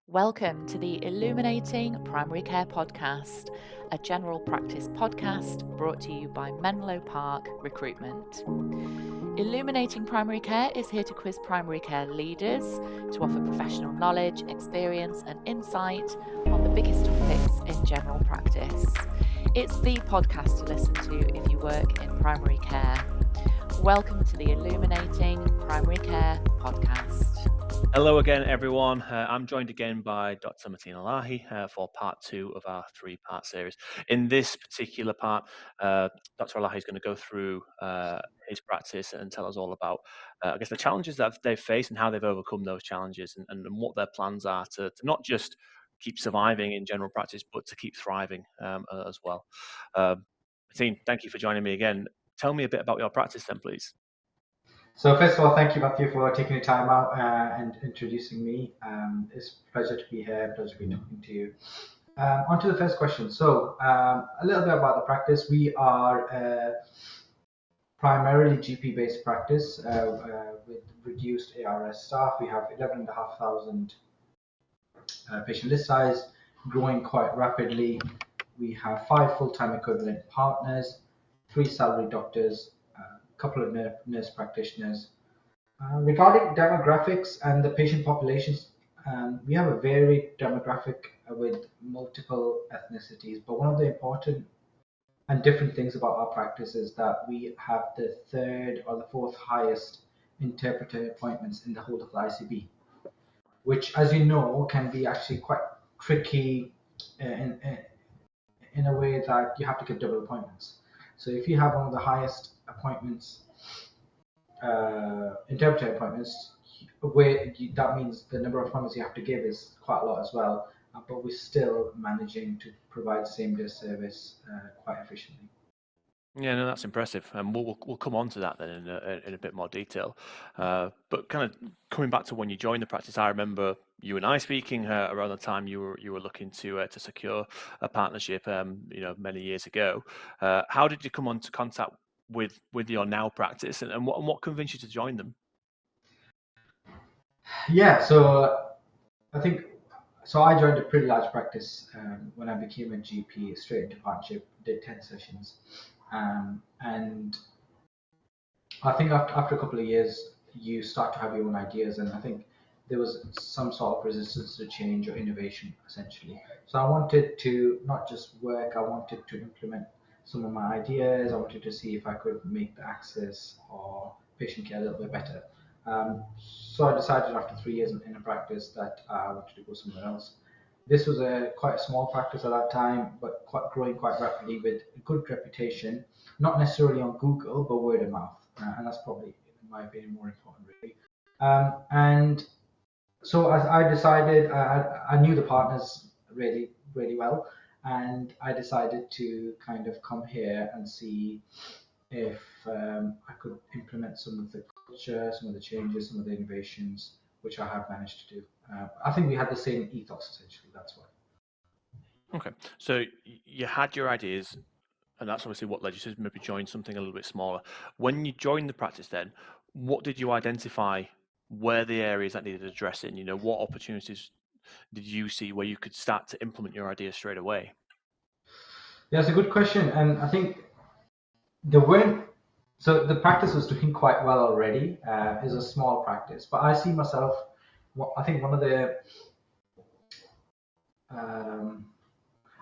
Welcome to the Illuminating Primary Care Podcast, a general practice podcast brought to you by Menlo Park Recruitment. Illuminating Primary Care is here to quiz primary care leaders to offer professional knowledge, experience, and insight on the biggest topics in general practice. It's the podcast to listen to if you work in primary care. Welcome to the Illuminating Primary Care Podcast. Hello again, everyone. I'm joined again by Dr. Mateen Ellahi for part 2 of our 3-part series. In this particular part, Dr. Ellahi is going to go through his practice and tell us all about, the challenges that they've faced and how they've overcome those challenges and what their plans are to not just keep surviving in general practice, but to keep thriving as well. Mateen, thank you for joining me again. Tell me a bit about your practice then, please. So first of all, thank you, Matthew, for taking the time out and introducing me. It's a pleasure to be here, pleasure to be talking to you. On to the first question. So a little bit about the practice. We are primarily GP-based practice with reduced ARS staff. We have 11,500 patient list size, growing quite rapidly. We have 5 full-time equivalent partners, 3 salaried doctors, couple of nurse practitioners. Regarding demographics and the patient populations, we have a varied demographic with multiple ethnicities, but one of the important and different things about our practice is that we have the 3rd or the 4th highest interpreter appointments in the whole of the ICB, which, as you know, can be actually quite tricky in a way that you have to get double appointments. So if you have one of the highest appointments, interpreter appointments, that means the number of appointments you have to give is quite a lot as well, but we're still managing to provide same-day service quite efficiently. Yeah, no, that's impressive, and we'll come on to that then in a bit more detail. But kind of coming back to when you joined the practice, I remember you and I speaking around the time you were looking to secure a partnership, many years ago. How did you come into contact with your now practice, and what convinced you to join them? Yeah, so I think I joined a pretty large practice when I became a GP, straight into partnership, did 10 sessions. And I think after a couple of years, you start to have your own ideas, and I think there was some sort of resistance to change or innovation, essentially. So I wanted to not just work, I wanted to implement some of my ideas. I wanted to see if I could make the access or patient care a little bit better. So I decided after 3 years in a practice that I wanted to go somewhere else. This was quite a small practice at that time, but growing quite rapidly with a good reputation, not necessarily on Google, but word of mouth. And that's probably, in my opinion, more important, really. And so as I decided, I knew the partners really, really well, and I decided to kind of come here and see if I could implement some of the culture, some of the changes, some of the innovations, which I have managed to do. I think we had the same ethos, essentially, that's why. Okay, so you had your ideas, and that's obviously what led you to maybe join something a little bit smaller. When you joined the practice then, what did you identify were the areas that needed addressing? What opportunities did you see where you could start to implement your ideas straight away? Yeah, it's a good question. And I think so the practice was doing quite well already. It's a small practice, but I see myself, I think one of the,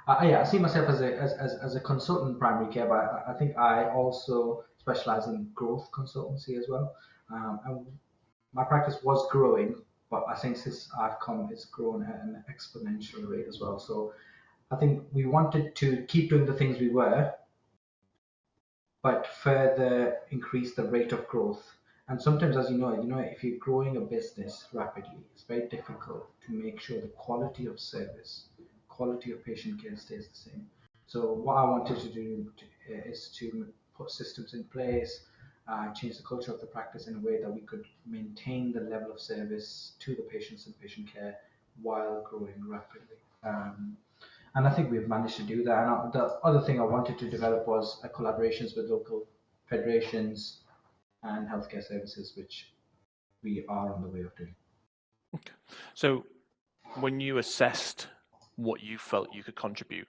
I see myself as a consultant in primary care, but I think I also specialize in growth consultancy as well. And my practice was growing, but I think since I've come, it's grown at an exponential rate as well. So I think we wanted to keep doing the things we were, but further increase the rate of growth. And sometimes, as you know, if you're growing a business rapidly, it's very difficult to make sure the quality of service, quality of patient care stays the same. So what I wanted to do is to put systems in place, change the culture of the practice in a way that we could maintain the level of service to the patients and patient care while growing rapidly. And I think we've managed to do that. And the other thing I wanted to develop was collaborations with local federations and healthcare services, which we are on the way of doing. Okay. So when you assessed what you felt you could contribute,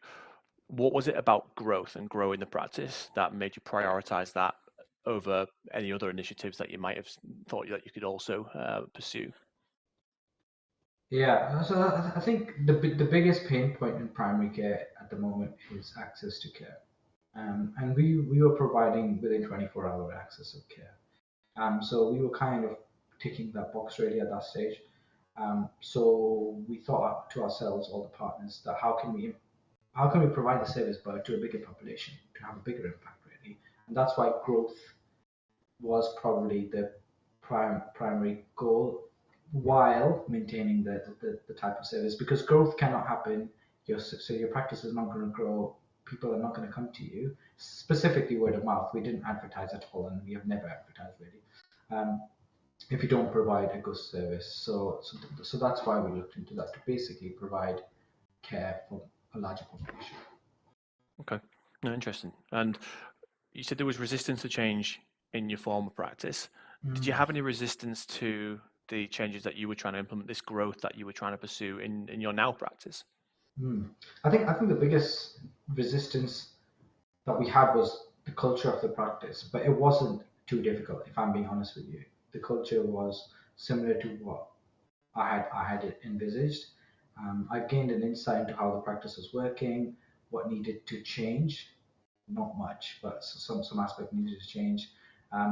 what was it about growth and growing the practice that made you prioritize that over any other initiatives that you might have thought that you could also pursue? Yeah, so I think the biggest pain point in primary care at the moment is access to care. And we were providing within 24-hour access of care. So we were kind of ticking that box really at that stage. So we thought to ourselves, all the partners, that how can we provide the service but to a bigger population to have a bigger impact really, and that's why growth was probably the primary goal while maintaining the type of service, because growth cannot happen. So your practice is not going to grow, people are not going to come to you, specifically word of mouth. We didn't advertise at all, and we have never advertised really, if you don't provide a good service. So that's why we looked into that, to basically provide care for a larger population. Okay, no, interesting. And you said there was resistance to change in your former practice. Did you have any resistance to the changes that you were trying to implement, this growth that you were trying to pursue in your now practice? I think the biggest resistance that we had was the culture of the practice, but it wasn't too difficult, if I'm being honest with you. The culture was similar to what I had it envisaged. I gained an insight into how the practice was working, what needed to change. Not much, but some aspect needed to change.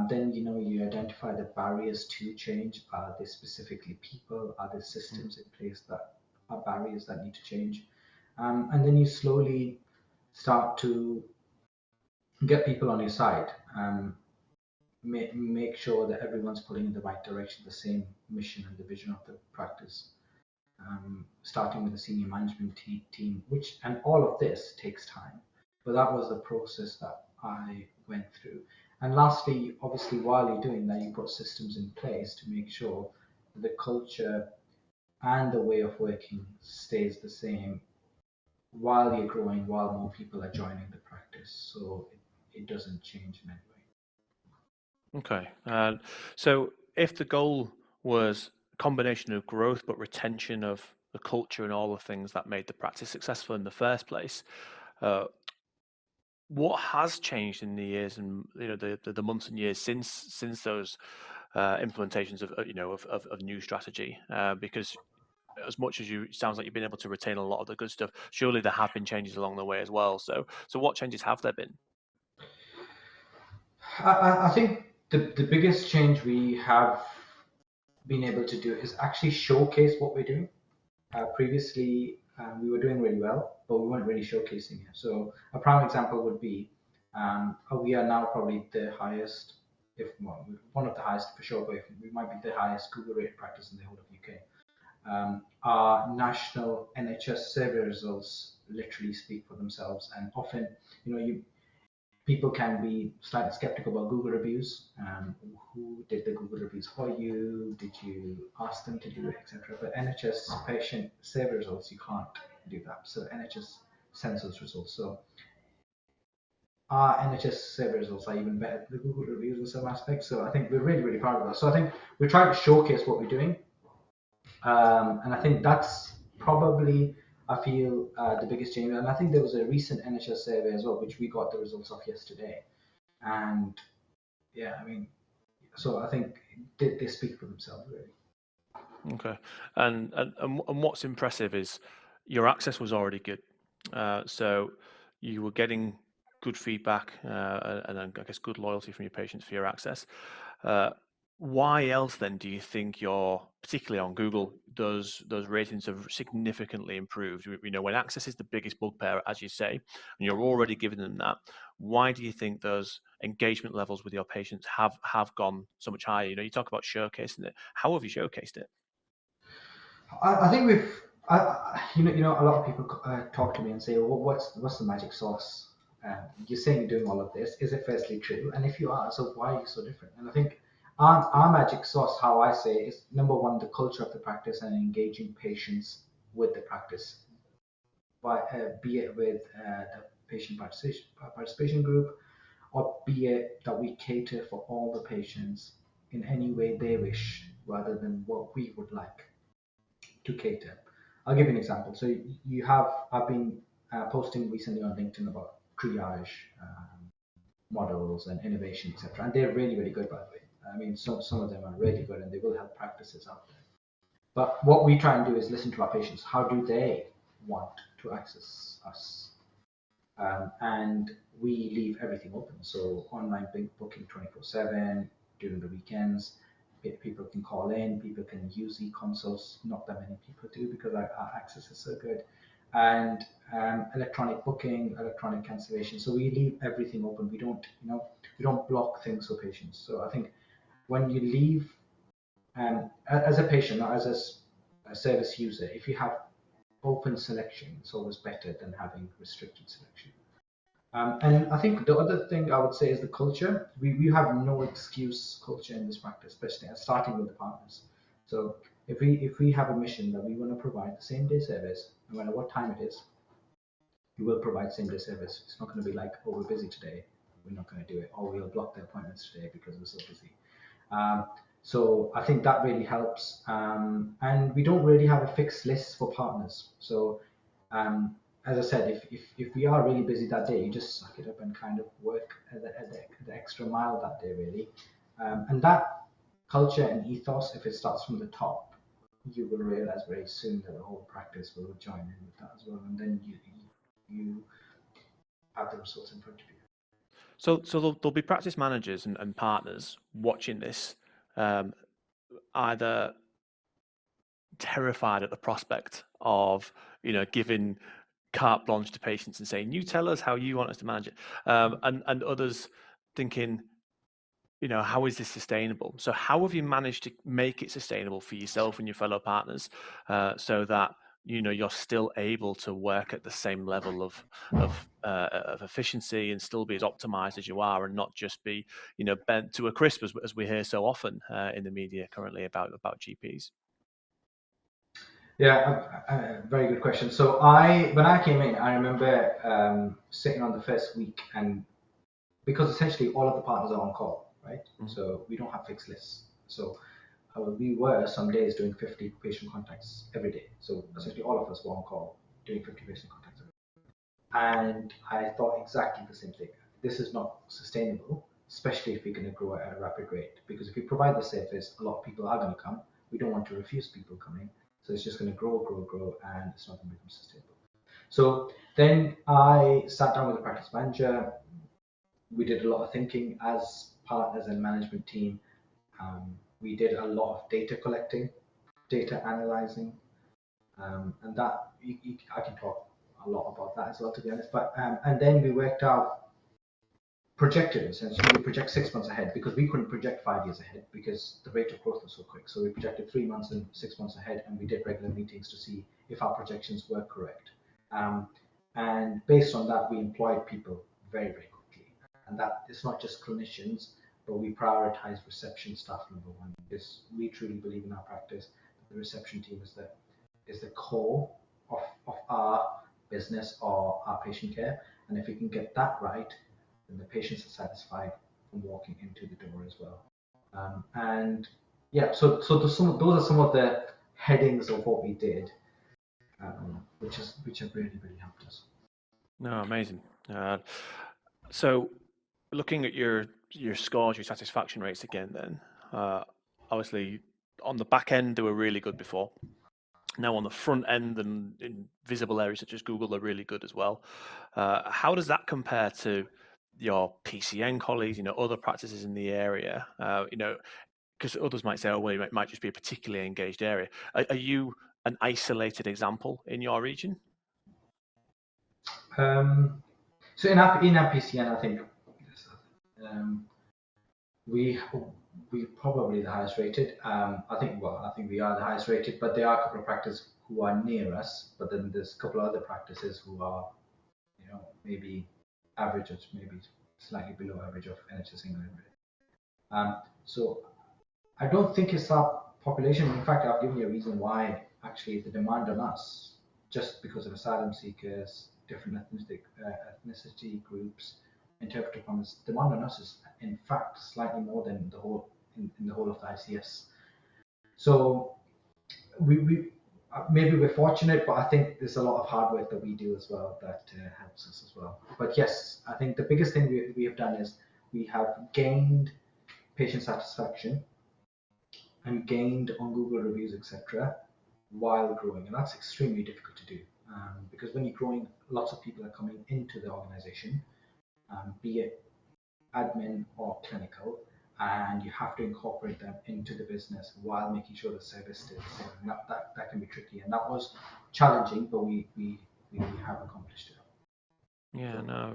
Then you identify the barriers to change. Are there specifically people? Are there systems in place that are barriers that need to change? And then you slowly start to get people on your side. Make sure that everyone's pulling in the right direction, the same mission and the vision of the practice. Starting with the senior management team, which, and all of this takes time, but that was the process that I went through. And lastly, obviously, while you're doing that, you put systems in place to make sure the culture and the way of working stays the same while you're growing, while more people are joining the practice, so it doesn't change in any way. Okay. So if the goal was a combination of growth but retention of the culture and all the things that made the practice successful in the first place, uh, what has changed in the years and the months and years since those implementations of of new strategy? Because as much as it sounds like you've been able to retain a lot of the good stuff, surely there have been changes along the way as well. So what changes have there been? I think the biggest change we have been able to do is actually showcase what we're doing. Previously, we were doing really well, but we weren't really showcasing it. So a prime example would be we are now probably the highest, if well, one of the highest for sure, but we might be the highest Google rated practice in the whole of UK. Our national NHS survey results literally speak for themselves, and often, people can be slightly skeptical about Google reviews. Who did the Google reviews for you? Did you ask them to do it, etc.? But NHS patient survey results, you can't do that. So NHS census results. So our NHS survey results are even better than the Google reviews in some aspects. So I think we're really, really proud of that. So I think we're trying to showcase what we're doing. And I think that's probably, I feel, the biggest change. And I think there was a recent NHS survey as well, which we got the results of yesterday. And yeah, I mean, so I think they speak for themselves, really. Okay, and what's impressive is your access was already good, so you were getting good feedback and then I guess good loyalty from your patients for your access. Uh, why else then do you think your, particularly on Google, those ratings have significantly improved? When access is the biggest bugbear, as you say, and you're already giving them that, why do you think those engagement levels with your patients have gone so much higher? You talk about showcasing it. How have you showcased it? I think we've, a lot of people talk to me and say, well, what's the magic sauce? You're saying you're doing all of this. Is it firstly true? And if you are, so why are you so different? And I think our magic sauce, how I say it, is number one, the culture of the practice and engaging patients with the practice, be it with the patient participation group, or be it that we cater for all the patients in any way they wish, rather than what we would like to cater. I'll give you an example. So I've been posting recently on LinkedIn about triage models and innovation, etc. And they're really, really good, by the way. I mean, some of them are really good and they will help practices out there. But what we try and do is listen to our patients. How do they want to access us? And we leave everything open. So online booking 24/7 during the weekends. People can call in, people can use e-consults. Not that many people do because our access is so good. And electronic booking, electronic cancellation. So we leave everything open. We don't block things for patients. So I think when you leave, as a patient, not as a service user, if you have open selection, it's always better than having restricted selection. And I think the other thing I would say is the culture. We have no excuse culture in this practice, especially starting with the partners. So if we have a mission that we want to provide the same day service, no matter what time it is, we will provide same day service. It's not going to be like, oh, we're busy today, we're not going to do it, or we'll block the appointments today because we're so busy. So I think that really helps. And we don't really have a fixed list for partners. So as I said, if we are really busy that day, you just suck it up and kind of work the extra mile that day, really. And that culture and ethos, if it starts from the top, you will realize very soon that the whole practice will join in with that as well. And then you have the results in front of you. So there'll be practice managers and partners watching this, either terrified at the prospect of giving carte blanche to patients and saying, "You tell us how you want us to manage it," and others thinking, how is this sustainable? So how have you managed to make it sustainable for yourself and your fellow partners, so that you're still able to work at the same level of efficiency and still be as optimized as you are, and not just be bent to a crisp as we hear so often in the media currently about GPs? Yeah, very good question. So when I came in, I remember sitting on the first week, and because essentially all of the partners are on call, right? Mm-hmm. So we don't have fixed lists. So we were some days doing 50 patient contacts every day. So essentially all of us were on call doing 50 patient contacts every day. And I thought exactly the same thing. This is not sustainable, especially if we're going to grow at a rapid rate. Because if we provide the service, a lot of people are going to come. We don't want to refuse people coming. So it's just going to grow, and it's not going to become sustainable. So then I sat down with the practice manager. We did a lot of thinking as partners and management team. We did a lot of data collecting, data analyzing, and that I can talk a lot about that as well, to be honest. But and then we worked out projected, essentially. We project 6 months ahead because we couldn't project 5 years ahead because the rate of growth was so quick. So we projected 3 months and 6 months ahead, and we did regular meetings to see if our projections were correct. And based on that, we employed people very, very quickly. And that it's not just clinicians, but we prioritize reception staff number one, because we truly believe in our practice that the reception team is the core of our business or our patient care. And if we can get that right, then the patients are satisfied from walking into the door as well. And yeah, so those are some of the headings of what we did, which have really, really helped us. No, amazing. So looking at your scores, your satisfaction rates again, then obviously on the back end they were really good before. Now on the front end and in visible areas such as Google, they're really good as well. How does that compare to your PCN colleagues, other practices in the area? Because others might say, oh, well, it might just be a particularly engaged area. Are you an isolated example in your region? So in our PCN, I think we probably the highest rated. I think we are the highest rated, but there are a couple of practices who are near us. But then there's a couple of other practices who are, maybe average or maybe slightly below average of NHS England. So I don't think it's our population. In fact, I've given you a reason why. Actually, the demand on us, just because of asylum seekers, different ethnicity groups, interpreter promise, demand on us is in fact slightly more than the whole in the whole of the ICS. So we maybe we're fortunate, but I think there's a lot of hard work that we do as well that helps us as well. But yes, I think the biggest thing we have done is we have gained patient satisfaction and gained on Google reviews, etc., while growing, and that's extremely difficult to do because when you're growing, lots of people are coming into the organization, be it admin or clinical, and you have to incorporate them into the business while making sure the service stays the same. And that can be tricky, and that was challenging, but we have accomplished it. Yeah, no,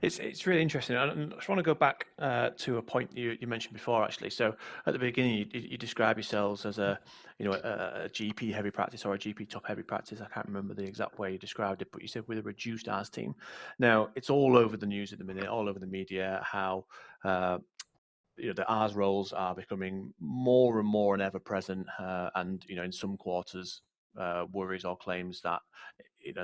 it's really interesting. I just want to go back to a point you mentioned before, actually. So at the beginning, you describe yourselves as a GP heavy practice or a GP top heavy practice. I can't remember the exact way you described it, but you said with a reduced hours team. Now it's all over the news at the minute, all over the media, how the hours roles are becoming more and more and ever present, and in some quarters, worries or claims that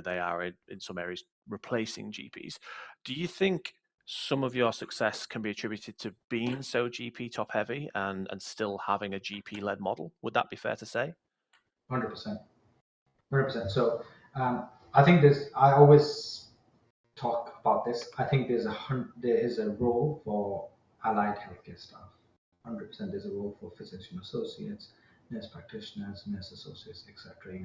they are in some areas replacing GPs. Do you think some of your success can be attributed to being so GP top heavy and still having a GP led model? Would that be fair to say? 100%. 100%. So I think I always talk about this. I think there is a role for allied healthcare staff. 100% there's a role for physician associates, nurse practitioners, nurse associates, etc.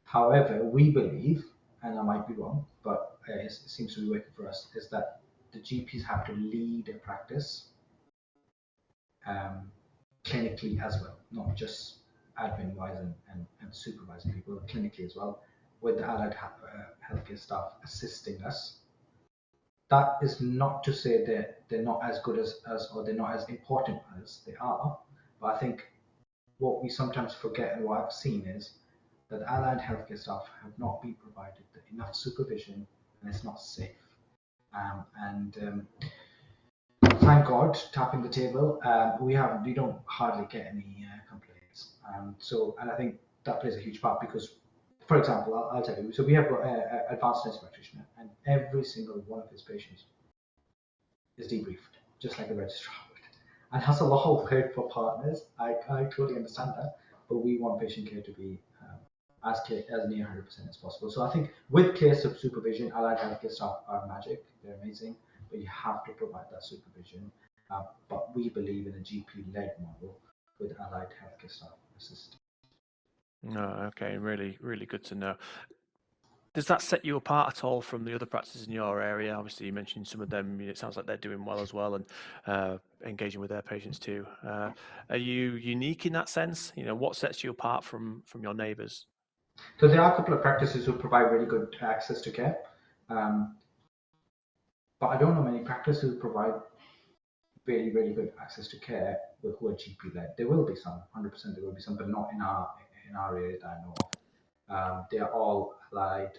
However, we believe, and I might be wrong, but it seems to be working for us, is that the GPs have to lead a practice clinically as well, not just admin-wise and supervising people, clinically as well, with the allied healthcare staff assisting us. That is not to say that they're not as good as us or they're not as important as they are, but I think what we sometimes forget and what I've seen is that allied healthcare staff have not been provided enough supervision and it's not safe. Thank God, tapping the table, we don't hardly get any complaints. And I think that plays a huge part because, for example, I'll tell you. So we have an advanced nurse practitioner, and every single one of his patients is debriefed, just like the registrar would. And that's a lot of work for partners. I totally understand that, but we want patient care to be as near 100% as possible. So I think with clear supervision, allied healthcare staff are magic. They're amazing, but you have to provide that supervision. But we believe in a GP-led model with allied healthcare staff assisting. No, okay, really, really good to know. Does that set you apart at all from the other practices in your area? Obviously, you mentioned some of them. It sounds like they're doing well as well and engaging with their patients too. Are you unique in that sense? What sets you apart from your neighbours? So there are a couple of practices who provide really good access to care, but I don't know many practices who provide really, really good access to care who are GP-led. There will be some, 100% there will be some, but not in our area that I know of. They are all allied,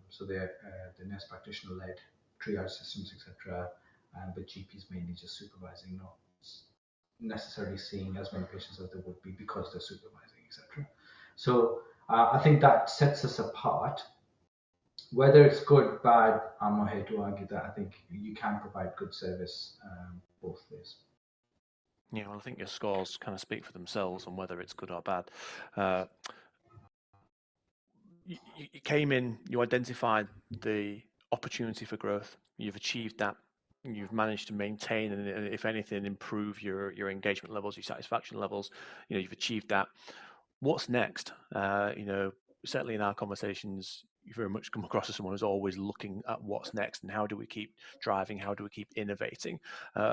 so they're the nurse practitioner-led triage systems, etc. But GPs mainly just supervising, not necessarily seeing as many patients as they would be because they're supervising, etc. So I think that sets us apart. Whether it's good, bad, I'm not here to argue that. I think you can provide good service both ways. Yeah, well, I think your scores kind of speak for themselves on whether it's good or bad. You came in, you identified the opportunity for growth. You've achieved that. You've managed to maintain and, if anything, improve your engagement levels, your satisfaction levels. You've achieved that. What's next? Certainly in our conversations, you very much come across as someone who's always looking at what's next and how do we keep driving, how do we keep innovating.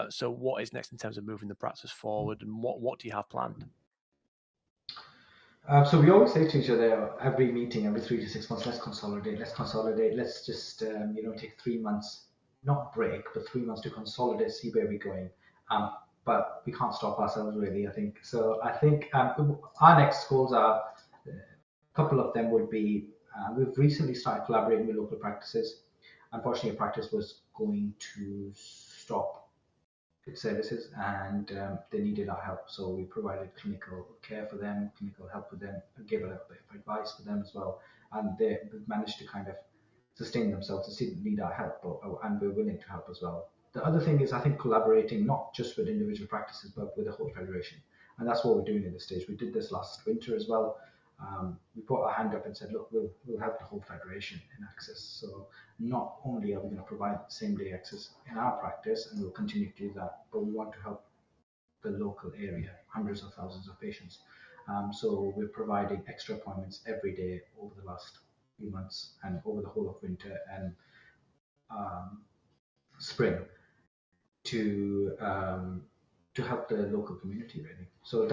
So what is next in terms of moving the practice forward, and what do you have planned? So we always say to each other every meeting, every 3 to 6 months, let's consolidate. Let's just take 3 months, not break, but 3 months to consolidate, see where we're going. But we can't stop ourselves really, I think. So I think our next goals are, a couple of them would be, we've recently started collaborating with local practices. Unfortunately, a practice was going to stop its services and they needed our help. So we provided clinical care for them, clinical help for them, and gave a little bit of advice for them as well. And they managed to kind of sustain themselves. They didn't need our help, and we're willing to help as well. The other thing is, I think, collaborating not just with individual practices, but with the whole federation. And that's what we're doing at this stage. We did this last winter as well. we put our hand up and said, look, we'll help the whole federation in access. So not only are we going to provide same-day access in our practice, and we'll continue to do that, but we want to help the local area, hundreds of thousands of patients. So we're providing extra appointments every day over the last few months and over the whole of winter and spring to help the local community, really. So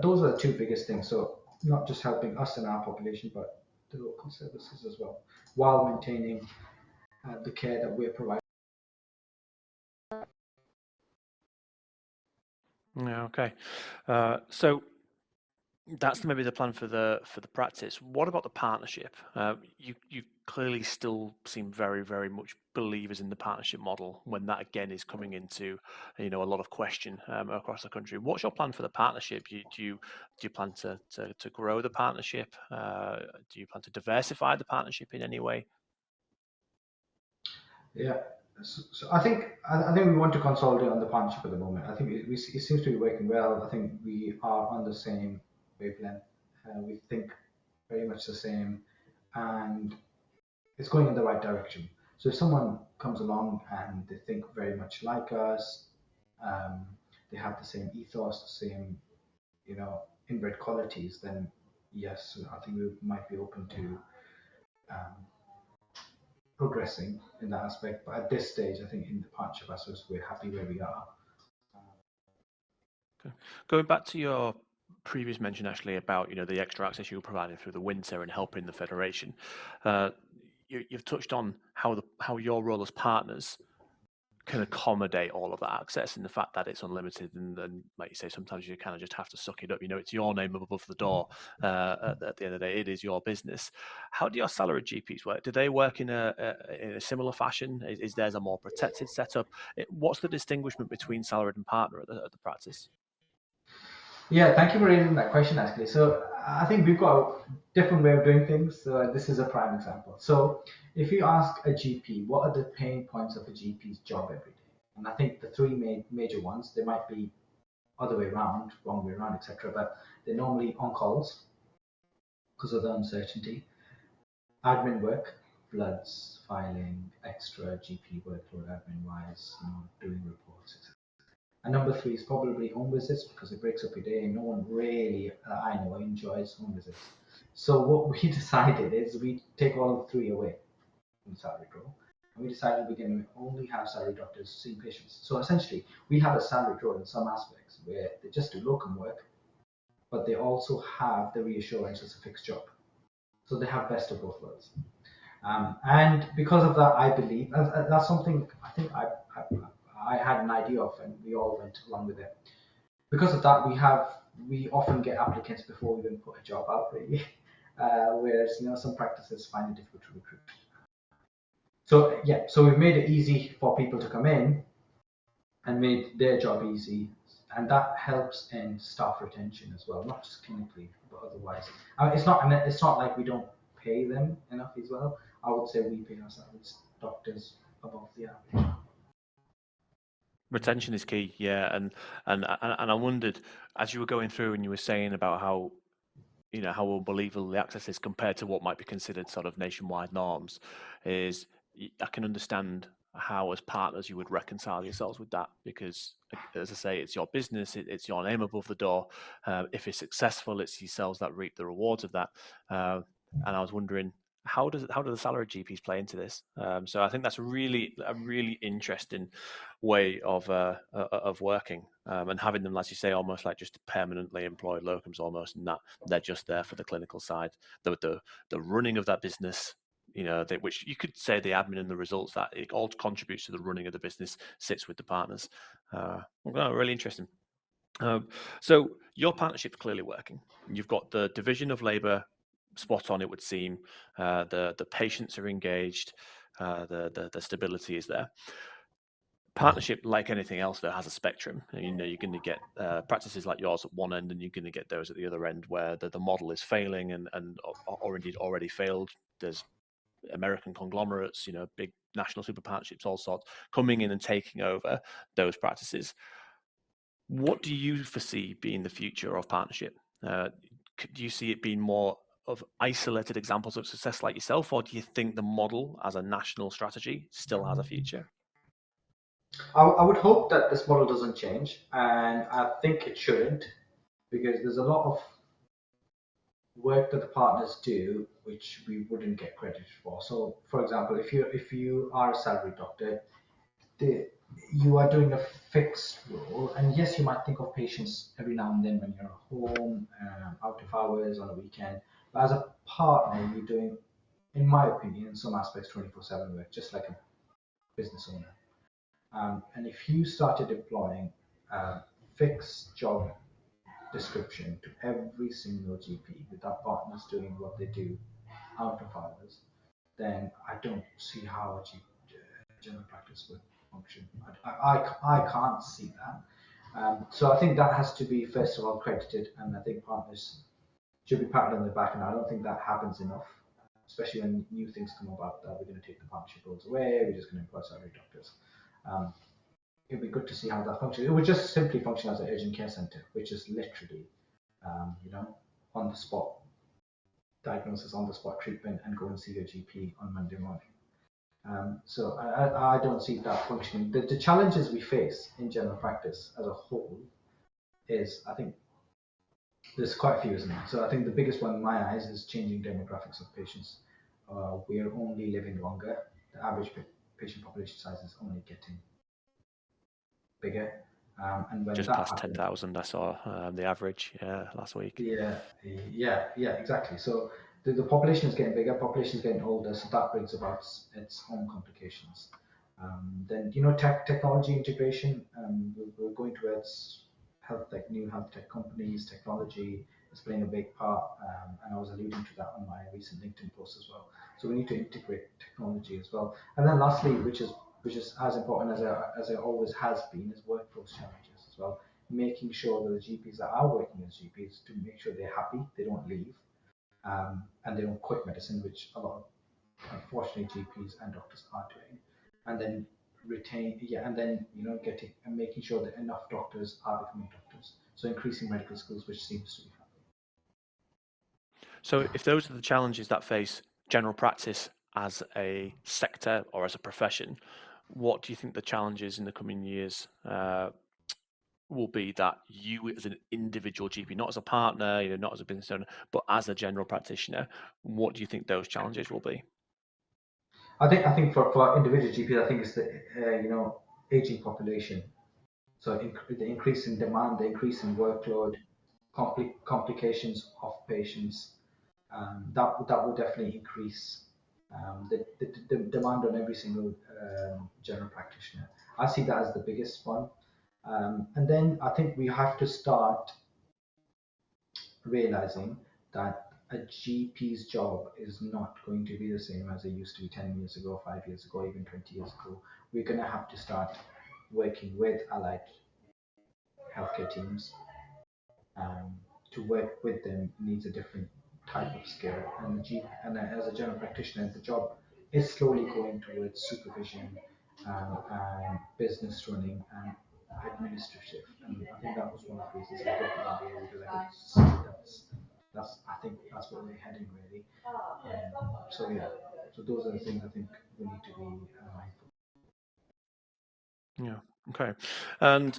those are the two biggest things. So not just helping us and our population, but the local services as well, while maintaining the care that we're providing. Yeah, okay. So that's maybe the plan for the practice. What about the partnership? You clearly still seem very, very much believers in the partnership model when that again is coming into a lot of question across the country. What's your plan for the partnership? Do you plan to grow the partnership? Do you plan to diversify the partnership in any way? Yeah. So I think we want to consolidate on the partnership at the moment. I think it seems to be working well. I think we are on the same wavelength. We think very much the same, and it's going in the right direction. So if someone comes along and they think very much like us, they have the same ethos, the same inbred qualities, then yes, I think we might be open to progressing in that aspect. But at this stage, I think in the partnership aspects, we're happy where we are. Okay. Going back to your previous mention, actually, about the extra access you were providing through the winter and helping the federation, you've touched on how your role as partners can accommodate all of that access and the fact that it's unlimited, and like you say, sometimes you kind of just have to suck it up. It's your name above the door. At the end of the day, it is your business. How do your salaried GPs work? Do they work in a similar fashion? Is theirs a more protected setup? What's the distinguishment between salaried and partner at the practice? Yeah, thank you for raising that question, actually. So I think we've got a different way of doing things. So this is a prime example. So if you ask a GP, what are the pain points of a GP's job every day? And I think the three major ones, they might be other way around, wrong way around, etc. But they're normally on calls because of the uncertainty, admin work, bloods, filing, extra GP workload admin-wise, doing reports, etc. And number three is probably home visits because it breaks up your day and no one really, I know, enjoys home visits. So what we decided is we take all of three away from the salaried role. And we decided we're going to only have salaried doctors seeing patients. So essentially, we have a salaried role in some aspects where they just do locum work, but they also have the reassurance it's a fixed job. So they have best of both worlds. And because of that, I believe, that's something I think I had an idea of, and we all went along with it. Because of that, we often get applicants before we even put a job out, really. Whereas some practices find it difficult to recruit. So yeah, so we've made it easy for people to come in and made their job easy, and that helps in staff retention as well, not just clinically but otherwise. It's not like we don't pay them enough as well. I would say we pay our salaries doctors above the average. Retention is key, yeah, and I wondered, as you were going through and you were saying about how how unbelievable the access is compared to what might be considered sort of nationwide norms, is I can understand how as partners you would reconcile yourselves with that, because as I say, it's your business, it's your name above the door. If it's successful, it's yourselves that reap the rewards of that. And I was wondering, how do the salaried GPs play into this? So I think that's a really interesting way of working, and having them, as you say, almost like just permanently employed locums, almost, and that they're just there for the clinical side, the running of that business. Which you could say the admin and the results, that it all contributes to the running of the business, sits with the partners. Really interesting. So your partnership's clearly working. You've got the division of labour spot on, it would seem. The patients are engaged. The stability is there. Partnership, like anything else, though, has a spectrum. You're going to get practices like yours at one end, and you're going to get those at the other end where the model is failing or indeed already failed. There's American conglomerates, big national super partnerships, all sorts, coming in and taking over those practices. What do you foresee being the future of partnership? do you see it being more of isolated examples of success like yourself, or do you think the model as a national strategy still has a future? I would hope that this model doesn't change, and I think it shouldn't, because there's a lot of work that the partners do which we wouldn't get credit for. So, for example, if you are a salaried doctor, you are doing a fixed role, and yes, you might think of patients every now and then when you're at home, out of hours on a weekend. But as a partner, you're doing, in my opinion, in some aspects, 24/7 work, just like a business owner. And if you started deploying a fixed job description to every single GP with our partners doing what they do out of hours, then I don't see how general practice would function. I can't see that. So I think that has to be, first of all, credited, and I think partners should be patted on the back, and I don't think that happens enough, especially when new things come about that we're going to take the partnership rules away, we're just going to employ salary doctors. It'd be good to see how that functions. It would just simply function as an urgent care centre, which is literally, on the spot diagnosis, on the spot treatment, and go and see your GP on Monday morning. So I don't see that functioning. The challenges we face in general practice as a whole is, I think, there's quite a few, isn't there? So I think the biggest one in my eyes is changing demographics of patients. We are only living longer. The average patient population size is only getting bigger. And when just that past happens, 10,000, I saw the average last week. Yeah, exactly. So the population is getting bigger, population is getting older, so that brings about its own complications. Then technology integration. We're going towards new health tech companies. Technology is playing a big part, and I was alluding to that on my recent LinkedIn post as well. So we need to integrate technology as well. And then lastly, which is as important as it always has been, is workforce challenges as well. Making sure that the GPs that are working as GPs, to make sure they're happy, they don't leave, and they don't quit medicine, which a lot of, unfortunately, GPs and doctors are doing, and then getting and making sure that enough doctors are becoming doctors. So increasing medical schools, which seems to be happening. So if those are the challenges that face general practice as a sector or as a profession, what do you think the challenges in the coming years will be that you as an individual GP, not as a partner, not as a business owner, but as a general practitioner, what do you think those challenges will be? I think for individual GPs, I think it's the aging population. So the increase in demand, the increase in workload, complications of patients, that will definitely increase the demand on every single general practitioner. I see that as the biggest one. And then I think we have to start realizing that a GP's job is not going to be the same as it used to be 10 years ago, 5 years ago, even 20 years ago. We're going to have to start working with allied healthcare teams. To work with them needs a different type of skill, and as a general practitioner, the job is slowly going towards supervision and business running and administrative. And I think that was one of the reasons I got the MBA, because I could see I think that's where we're heading really. So those are the things I think we need to be mindful. Yeah. Okay. And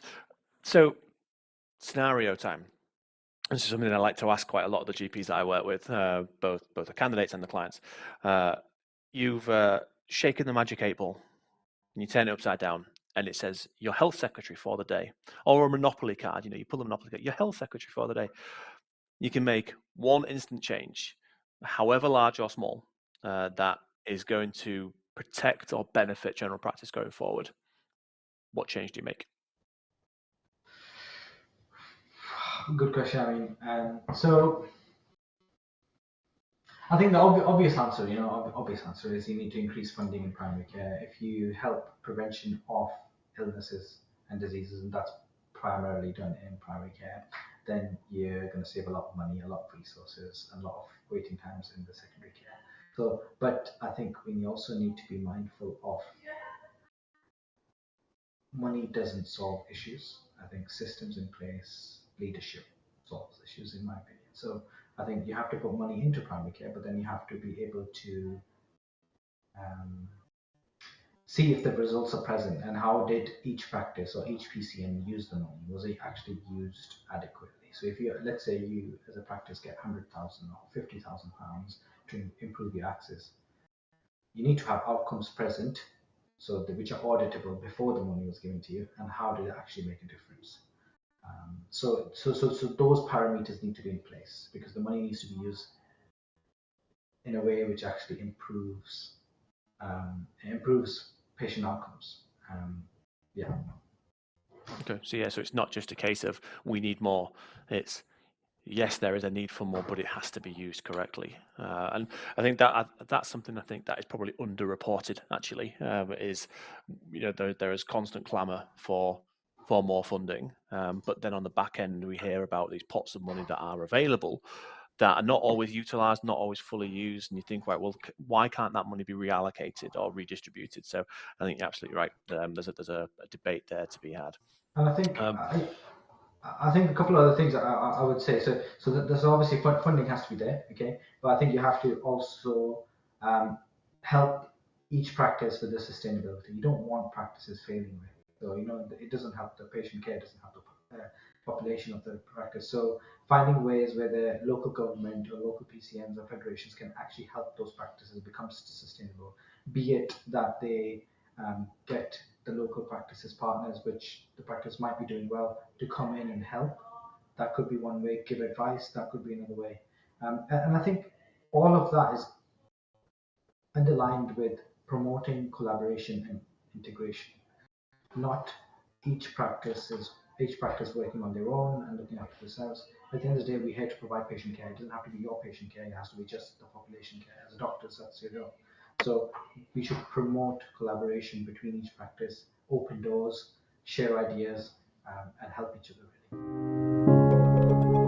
so scenario time. This is something I like to ask quite a lot of the GPs that I work with, both the candidates and the clients. You've shaken the magic 8 ball, and you turn it upside down, and it says your health secretary for the day, or a Monopoly card. You pull the Monopoly card, your health secretary for the day. You can make one instant change, however large or small, that is going to protect or benefit general practice going forward. What change do you make? Good question. I mean, so I think the obvious answer, obvious answer is you need to increase funding in primary care. If you help prevention of illnesses and diseases, and that's primarily done in primary care, then you're going to save a lot of money, a lot of resources, and a lot of waiting times in the secondary care. So, but I think we also need to be mindful of money doesn't solve issues. I think systems in place, leadership solves issues, in my opinion. So I think you have to put money into primary care, but then you have to be able to see if the results are present and how did each practice or each PCN use the money. Was it actually used adequately? So if you, let's say you as a practice get 100,000 or 50,000 pounds to improve your access, you need to have outcomes present, so which are auditable before the money was given to you, and how did it actually make a difference. So those parameters need to be in place, because the money needs to be used in a way which actually improves patient outcomes. Yeah. Okay, so it's not just a case of we need more. It's yes, there is a need for more, but it has to be used correctly. And I think that's something I think that is probably underreported. Actually, is there is constant clamour for more funding, but then on the back end we hear about these pots of money that are available that are not always utilised, not always fully used, and you think, right, well, why can't that money be reallocated or redistributed? So I think you're absolutely right. There's a debate there to be had. And I think I think a couple of other things I would say. So there's obviously funding has to be there, okay, but I think you have to also help each practice with the sustainability. You don't want practices failing, so it doesn't help the patient care, doesn't help the population of the practice. So finding ways where the local government or local PCNs or federations can actually help those practices become sustainable, be it that they get the local practices partners, which the practice might be doing well, to come in and help. That could be one way. Give advice. That could be another way. And I think all of that is underlined with promoting collaboration and integration. Not each practice working on their own and looking after themselves. At the end of the day, we're here to provide patient care. It doesn't have to be your patient care. It has to be just the population care. As a doctor, that's your job. So we should promote collaboration between each practice, open doors, share ideas, and help each other, really.